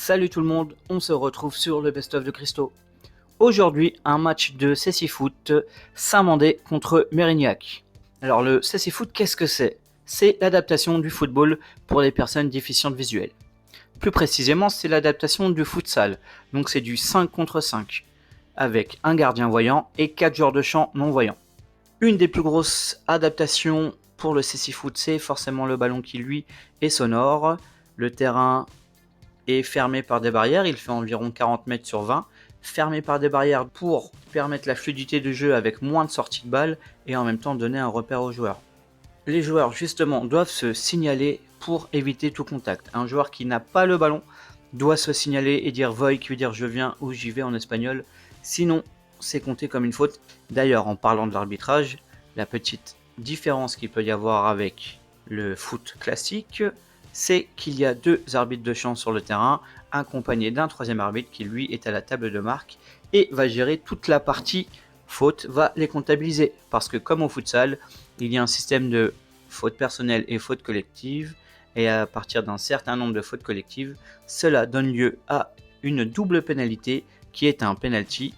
Salut tout le monde, on se retrouve sur le Best of de Christo. Aujourd'hui, un match de Cécifoot, Saint-Mandé contre Mérignac. Alors le Cécifoot, qu'est-ce que c'est ? C'est l'adaptation du football pour les personnes déficientes visuelles. Plus précisément, c'est l'adaptation du futsal, donc c'est du 5 contre 5, avec un gardien voyant et 4 joueurs de champ non-voyants. Une des plus grosses adaptations pour le Cécifoot, c'est forcément le ballon qui lui est sonore. Le terrain est fermé par des barrières, il fait environ 40 mètres sur 20, fermé par des barrières pour permettre la fluidité du jeu avec moins de sorties de balles et en même temps donner un repère aux joueurs. Les joueurs justement doivent se signaler pour éviter tout contact. Un joueur qui n'a pas le ballon doit se signaler et dire voy, qui veut dire je viens ou j'y vais en espagnol, sinon c'est compté comme une faute. D'ailleurs, en parlant de l'arbitrage, la petite différence qu'il peut y avoir avec le foot classique, c'est qu'il y a 2 arbitres de champ sur le terrain, accompagnés d'un 3e arbitre qui lui est à la table de marque et va gérer toute la partie faute, va les comptabiliser. Parce que comme au futsal, il y a un système de faute personnelle et faute collective, et à partir d'un certain nombre de fautes collectives, cela donne lieu à une double pénalité qui est un penalty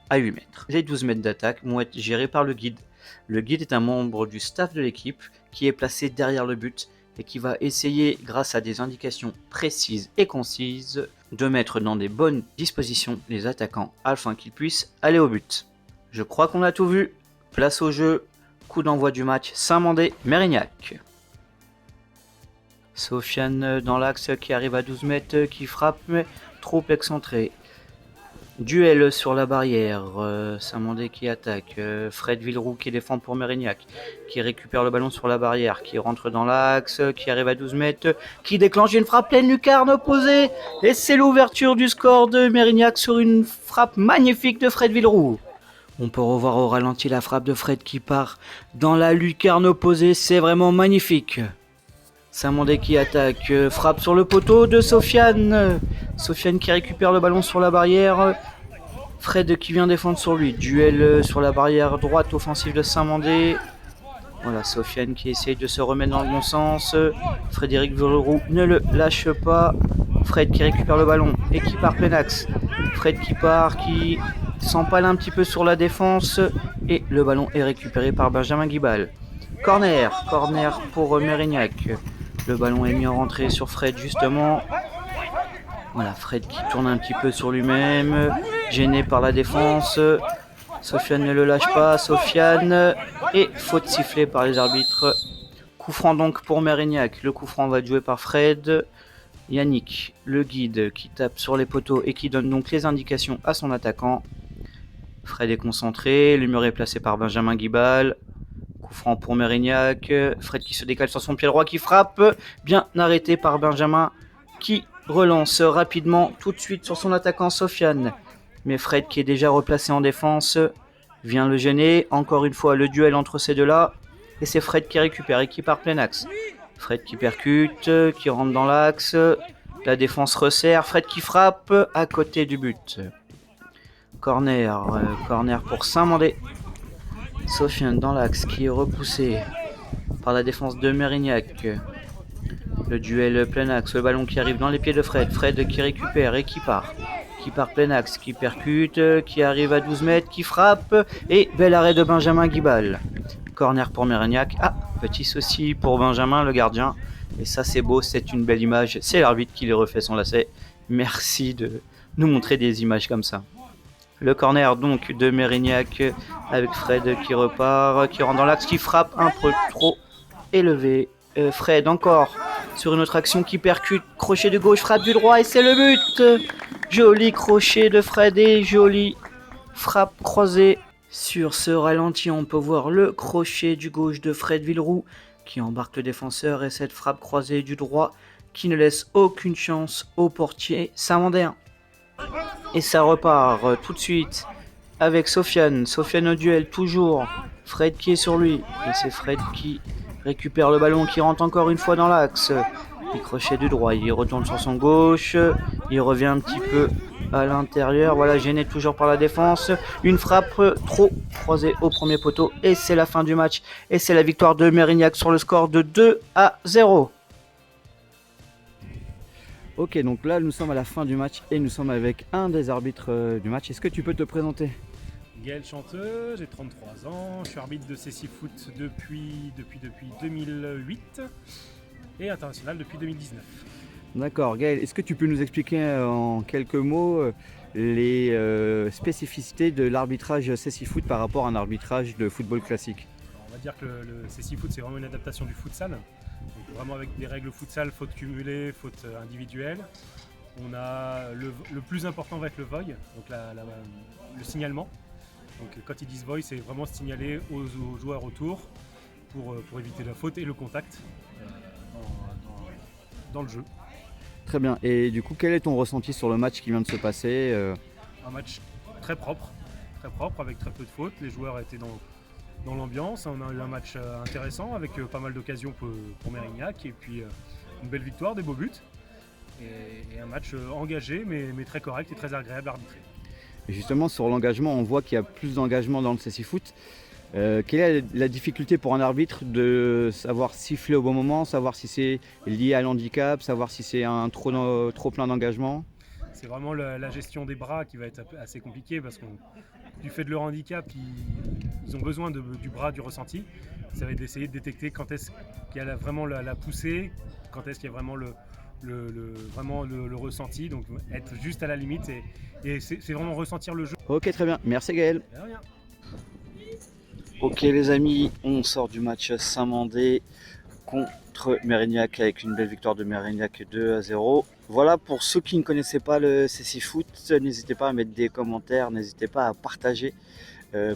à 8 mètres. Les 12 mètres d'attaque vont être gérés par le guide. Le guide est un membre du staff de l'équipe qui est placé derrière le but et qui va essayer, grâce à des indications précises et concises, de mettre dans des bonnes dispositions les attaquants afin qu'ils puissent aller au but. Je crois qu'on a tout vu. Place au jeu. Coup d'envoi du match Saint-Mandé-Mérignac. Sofiane dans l'axe qui arrive à 12 mètres, qui frappe mais trop excentré. Duel sur la barrière, Saint-Mandé qui attaque, Fred Villeroux qui défend pour Mérignac, qui récupère le ballon sur la barrière, qui rentre dans l'axe, qui arrive à 12 mètres, qui déclenche une frappe pleine lucarne opposée, et c'est l'ouverture du score de Mérignac sur une frappe magnifique de Fred Villeroux. On peut revoir au ralenti la frappe de Fred qui part dans la lucarne opposée, c'est vraiment magnifique. Saint-Mandé qui attaque, frappe sur le poteau de Sofiane. Sofiane qui récupère le ballon sur la barrière. Fred qui vient défendre sur lui. Duel sur la barrière droite offensive de Saint-Mandé. Voilà, Sofiane qui essaye de se remettre dans le bon sens. Frédéric Villeroux ne le lâche pas. Fred qui récupère le ballon et qui part plein axe. Fred qui part, qui s'empale un petit peu sur la défense. Et le ballon est récupéré par Benjamin Guibal. Corner pour Mérignac. Le ballon est mis en rentrée sur Fred justement. Voilà, Fred qui tourne un petit peu sur lui-même, gêné par la défense. Sofiane ne le lâche pas, Sofiane. Et faute sifflée par les arbitres. Coup franc donc pour Mérignac. Le coup franc va être joué par Fred. Yannick, le guide, qui tape sur les poteaux et qui donne donc les indications à son attaquant. Fred est concentré, le mur est placé par Benjamin Guibal. Coup franc pour Mérignac, Fred qui se décale sur son pied droit, qui frappe, bien arrêté par Benjamin, qui relance rapidement tout de suite sur son attaquant Sofiane. Mais Fred qui est déjà replacé en défense, vient le gêner, encore une fois le duel entre ces deux-là, et c'est Fred qui récupère et qui part plein axe. Fred qui percute, qui rentre dans l'axe, la défense resserre, Fred qui frappe à côté du but. Corner pour Saint-Mandé. Sofiane dans l'axe qui est repoussé par la défense de Mérignac. Le duel plein axe, le ballon qui arrive dans les pieds de Fred. Fred qui récupère et qui part plein axe, qui percute, qui arrive à 12 mètres, qui frappe. Et bel arrêt de Benjamin Guibal. Corner pour Mérignac. Ah, petit souci pour Benjamin, le gardien. Et ça c'est beau, c'est une belle image. C'est l'arbitre qui les refait son lacet. Merci de nous montrer des images comme ça. Le corner donc de Mérignac avec Fred qui repart, qui rentre dans l'axe, qui frappe un peu trop élevé. Fred encore sur une autre action qui percute, crochet de gauche, frappe du droit et c'est le but. Joli crochet de Fred et jolie frappe croisée. Sur ce ralenti, on peut voir le crochet du gauche de Fred Villeroux qui embarque le défenseur et cette frappe croisée du droit qui ne laisse aucune chance au portier saint-mandéen. Et ça repart tout de suite avec Sofiane. Sofiane au duel toujours. Fred qui est sur lui. Et c'est Fred qui récupère le ballon, qui rentre encore une fois dans l'axe. Il crochet du droit. Il retourne sur son gauche. Il revient un petit peu à l'intérieur. Voilà, gêné toujours par la défense. Une frappe trop croisée au premier poteau. Et c'est la fin du match. Et c'est la victoire de Mérignac sur le score de 2-0. Ok, donc là nous sommes à la fin du match et nous sommes avec un des arbitres du match. Est-ce que tu peux te présenter? Gaël Chanteux, j'ai 33 ans, je suis arbitre de CC Foot depuis 2008 et international depuis 2019. D'accord, Gaël, est-ce que tu peux nous expliquer en quelques mots les spécificités de l'arbitrage CC Foot par rapport à un arbitrage de football classique? Alors, on va dire que le CC Foot c'est vraiment une adaptation du futsal, donc vraiment avec des règles futsal, faute cumulée, faute individuelle. On a le plus important va être le VOI, donc le signalement. Donc quand ils disent VOI, c'est vraiment signaler aux joueurs autour pour éviter la faute et le contact dans le jeu. Très bien, et du coup quel est ton ressenti sur le match qui vient de se passer? Un match très propre, avec très peu de fautes. Les joueurs étaient dans l'ambiance. On a eu un match intéressant avec pas mal d'occasions pour Mérignac et puis une belle victoire, des beaux buts et un match engagé mais très correct et très agréable à arbitrer. Et justement sur l'engagement, on voit qu'il y a plus d'engagement dans le CC Foot. Quelle est la difficulté pour un arbitre de savoir siffler au bon moment, savoir si c'est lié à l'handicap, savoir si c'est un trop plein d'engagement? C'est vraiment la gestion des bras qui va être assez compliquée parce que du fait de leur handicap, ils ont besoin du bras, du ressenti. Ça va être d'essayer de détecter quand est-ce qu'il y a vraiment la poussée, quand est-ce qu'il y a vraiment le ressenti, donc être juste à la limite et c'est vraiment ressentir le jeu. Ok, très bien, merci Gaël. De rien. Ok les amis, on sort du match Saint-Mandé contre Mérignac avec une belle victoire de Mérignac 2-0. Voilà, pour ceux qui ne connaissaient pas le CC Foot, n'hésitez pas à mettre des commentaires, n'hésitez pas à partager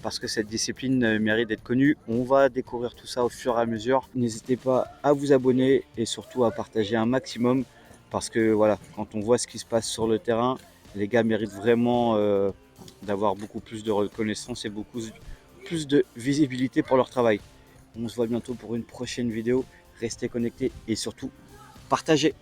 parce que cette discipline mérite d'être connue. On va découvrir tout ça au fur et à mesure. N'hésitez pas à vous abonner et surtout à partager un maximum parce que voilà, quand on voit ce qui se passe sur le terrain, les gars méritent vraiment d'avoir beaucoup plus de reconnaissance et beaucoup plus de visibilité pour leur travail. On se voit bientôt pour une prochaine vidéo. Restez connectés et surtout partagez.